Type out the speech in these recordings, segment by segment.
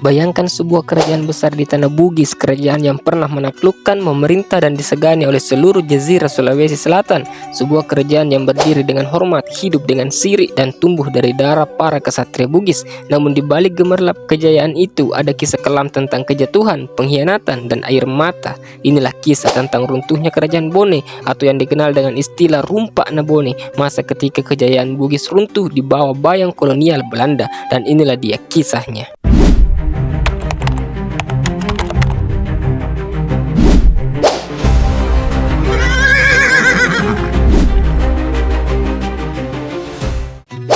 Bayangkan sebuah kerajaan besar di tanah Bugis, kerajaan yang pernah menaklukkan, memerintah dan disegani oleh seluruh jazirah Sulawesi Selatan. Sebuah kerajaan yang berdiri dengan hormat, hidup dengan sirih dan tumbuh dari darah para kesatria Bugis. Namun di balik gemerlap kejayaan itu ada kisah kelam tentang kejatuhan, pengkhianatan dan air mata. Inilah kisah tentang runtuhnya kerajaan Bone atau yang dikenal dengan istilah Rumpak na Bone, masa ketika kejayaan Bugis runtuh di bawah bayang kolonial Belanda, dan inilah dia kisahnya.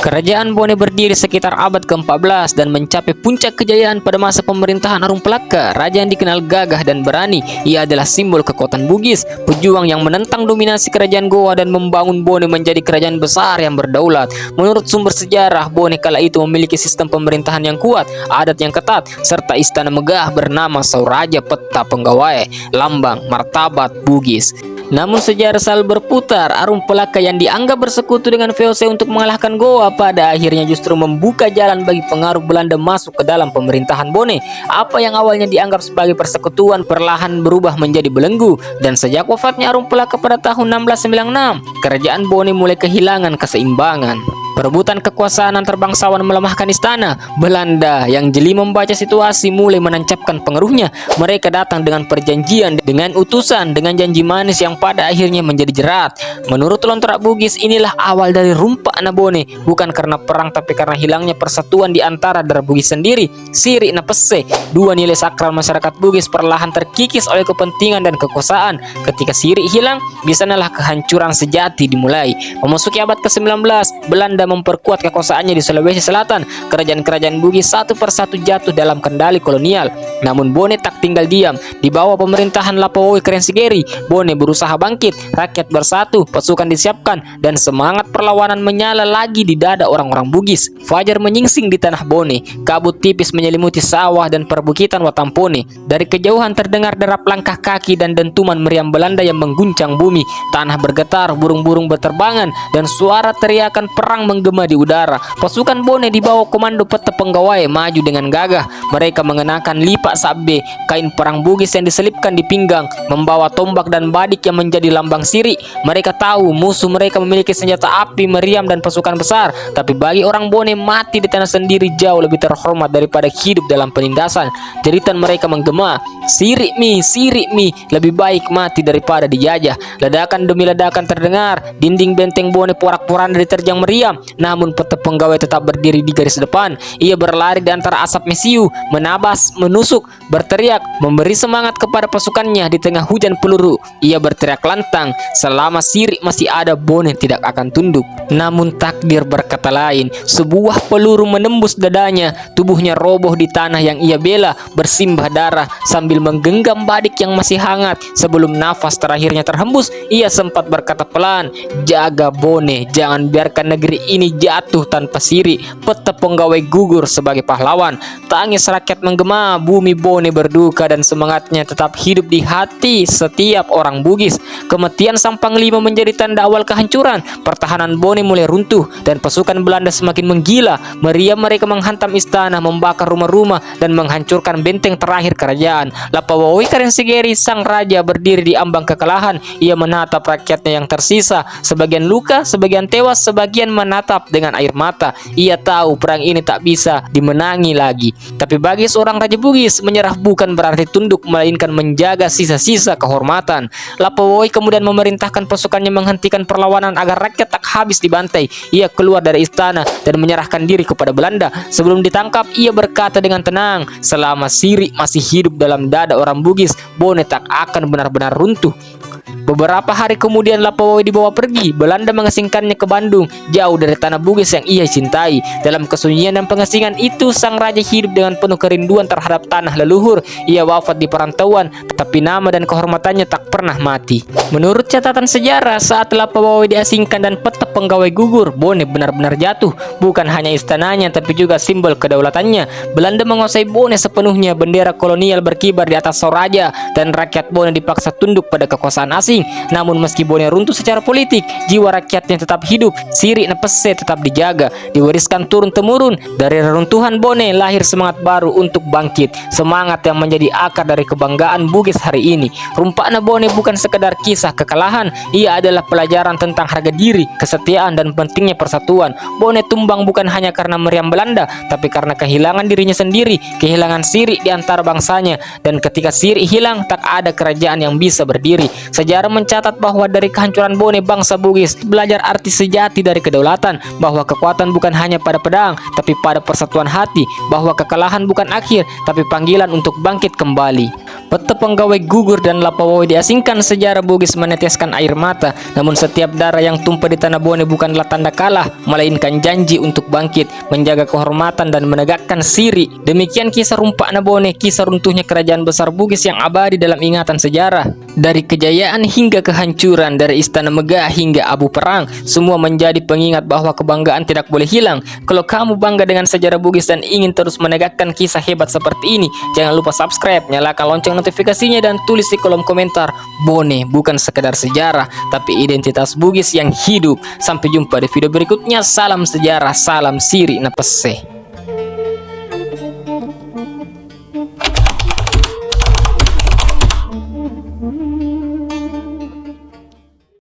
Kerajaan Bone berdiri sekitar abad ke-14 dan mencapai puncak kejayaan pada masa pemerintahan Arung Pelaka, raja yang dikenal gagah dan berani. Ia adalah simbol kekuatan Bugis, pejuang yang menentang dominasi kerajaan Goa dan membangun Bone menjadi kerajaan besar yang berdaulat. Menurut sumber sejarah, Bone kala itu memiliki sistem pemerintahan yang kuat, adat yang ketat, serta istana megah bernama Sauraja Peta Penggawai, lambang martabat Bugis. Namun sejarah selalu berputar. Arung Pelaka yang dianggap bersekutu dengan VOC untuk mengalahkan Goa pada akhirnya justru membuka jalan bagi pengaruh Belanda masuk ke dalam pemerintahan Bone. Apa yang awalnya dianggap sebagai persekutuan perlahan berubah menjadi belenggu, dan sejak wafatnya Arung Pelaka pada tahun 1696, kerajaan Bone mulai kehilangan keseimbangan. Perebutan kekuasaan antar bangsawan melemahkan istana. Belanda yang jeli membaca situasi mulai menancapkan pengaruhnya. Mereka datang dengan perjanjian, dengan utusan, dengan janji manis yang pada akhirnya menjadi jerat. Menurut Lontrak Bugis, inilah awal dari Rumpak na Bone, bukan karena perang tapi karena hilangnya persatuan di antara darah Bugis sendiri. Sirih na Pese, dua nilai sakral masyarakat Bugis perlahan terkikis oleh kepentingan dan kekuasaan. Ketika sirih hilang, di sanalah kehancuran sejati dimulai. Memasuki abad ke-19, Belanda memperkuat kekuasaannya di Sulawesi Selatan. Kerajaan-kerajaan Bugis satu persatu jatuh dalam kendali kolonial. Namun Bone tak tinggal diam. Di bawah pemerintahan Lapawowi Kerensigeri, Bone berusaha bangkit. Rakyat bersatu, pasukan disiapkan, dan semangat perlawanan menyala lagi di dada orang-orang Bugis. Fajar menyingsing di tanah Bone. Kabut tipis menyelimuti sawah dan perbukitan Watampone. Dari kejauhan terdengar derap langkah kaki dan dentuman meriam Belanda yang mengguncang bumi. Tanah bergetar, burung-burung berterbangan, dan suara teriakan perang menggema di udara. Pasukan Bone di bawah komando Peta Penggawai maju dengan gagah. Mereka mengenakan lipak sabbe, kain perang Bugis yang diselipkan di pinggang, membawa tombak dan badik yang menjadi lambang sirih. Mereka tahu musuh mereka memiliki senjata api, meriam, dan pasukan besar. Tapi bagi orang Bone, mati di tanah sendiri jauh lebih terhormat daripada hidup dalam penindasan. Jeritan mereka menggema, sirih mi, lebih baik mati daripada dijajah. Ledakan demi ledakan terdengar. Dinding benteng Bone porak-poranda diterjang meriam. Namun Peta Penggawai tetap berdiri di garis depan. Ia berlari di antara asap mesiu, menabas, menusuk, berteriak, memberi semangat kepada pasukannya di tengah hujan peluru. Ia berteriak lantang, selama sirih masih ada, Bone tidak akan tunduk. Namun takdir berkata lain. Sebuah peluru menembus dadanya. Tubuhnya roboh di tanah yang ia bela, bersimbah darah sambil menggenggam badik yang masih hangat. Sebelum nafas terakhirnya terhembus, ia sempat berkata pelan, "Jaga Bone, jangan biarkan negeri ini jatuh tanpa sirih." Peta Penggawai gugur sebagai pahlawan. Tangis rakyat menggema, bumi Bone berduka, dan semangatnya tetap hidup di hati setiap orang Bugis. Kematian sang panglima menjadi tanda awal kehancuran. Pertahanan Bone mulai runtuh dan pasukan Belanda semakin menggila. Meriam mereka menghantam istana, membakar rumah-rumah, dan menghancurkan benteng terakhir kerajaan. Lapawowi Kerensigeri, sang raja, berdiri di ambang kekalahan. Ia menatap rakyatnya yang tersisa, sebagian luka, sebagian tewas, sebagian menatap dengan air mata. Ia tahu perang ini tak bisa dimenangi lagi. Tapi bagi seorang raja Bugis, menyerah bukan berarti tunduk, melainkan menjaga sisa-sisa kehormatan. Lapawowi kemudian memerintahkan pasukannya menghentikan perlawanan agar rakyat tak habis dibantai. Ia keluar dari istana dan menyerahkan diri kepada Belanda. Sebelum ditangkap, ia berkata dengan tenang, "Selama sirih masih hidup dalam dada orang Bugis, Bone tak akan benar-benar runtuh." Beberapa hari kemudian Lapawowi dibawa pergi. Belanda mengasingkannya ke Bandung, jauh dari tanah Bugis yang ia cintai. Dalam kesunyian dan pengasingan itu, sang raja hidup dengan penuh kerinduan terhadap tanah leluhur. Ia wafat di perantauan, tapi nama dan kehormatannya tak pernah mati. Menurut catatan sejarah, saat Lapawowi diasingkan dan Peta Penggawai gugur, Bone benar-benar jatuh. Bukan hanya istananya, tapi juga simbol kedaulatannya. Belanda menguasai Bone sepenuhnya. Bendera kolonial berkibar di atas Sauraja, dan rakyat Bone dipaksa tunduk pada kekuasaan asing. Namun meski Bone runtuh secara politik, jiwa rakyatnya tetap hidup, Siri na Pese tetap dijaga, diwariskan turun-temurun. Dari reruntuhan Bone lahir semangat baru untuk bangkit, semangat yang menjadi akar dari kebanggaan Bugis hari ini. Rumpakna Bone bukan sekedar kisah kekalahan, ia adalah pelajaran tentang harga diri, kesetiaan, dan pentingnya persatuan. Bone tumbang bukan hanya karena meriam Belanda, tapi karena kehilangan dirinya sendiri, kehilangan Siri di antara bangsanya. Dan ketika Siri hilang, tak ada kerajaan yang bisa berdiri. Sejarah mencatat bahwa dari kehancuran Bone, bangsa Bugis belajar arti sejati dari kedaulatan, bahwa kekuatan bukan hanya pada pedang, tapi pada persatuan hati, bahwa kekalahan bukan akhir, tapi panggilan untuk bangkit kembali. Peta penggawai gugur dan Lapawoi diasingkan, sejarah Bugis meneteskan air mata. Namun setiap darah yang tumpah di tanah Bone bukanlah tanda kalah, melainkan janji untuk bangkit, menjaga kehormatan dan menegakkan Siri. Demikian kisah rumpakna Bone, kisah runtuhnya kerajaan besar Bugis yang abadi dalam ingatan sejarah. Dari kejayaan hingga kehancuran, dari istana megah hingga abu perang, semua menjadi pengingat bahwa kebanggaan tidak boleh hilang. Kalau kamu bangga dengan sejarah Bugis dan ingin terus menegakkan kisah hebat seperti ini, jangan lupa subscribe, nyalakan lonceng notifikasinya, dan tulis di kolom komentar, Bone bukan sekedar sejarah, tapi identitas Bugis yang hidup. Sampai jumpa di video berikutnya. Salam sejarah, salam Siri na Pese.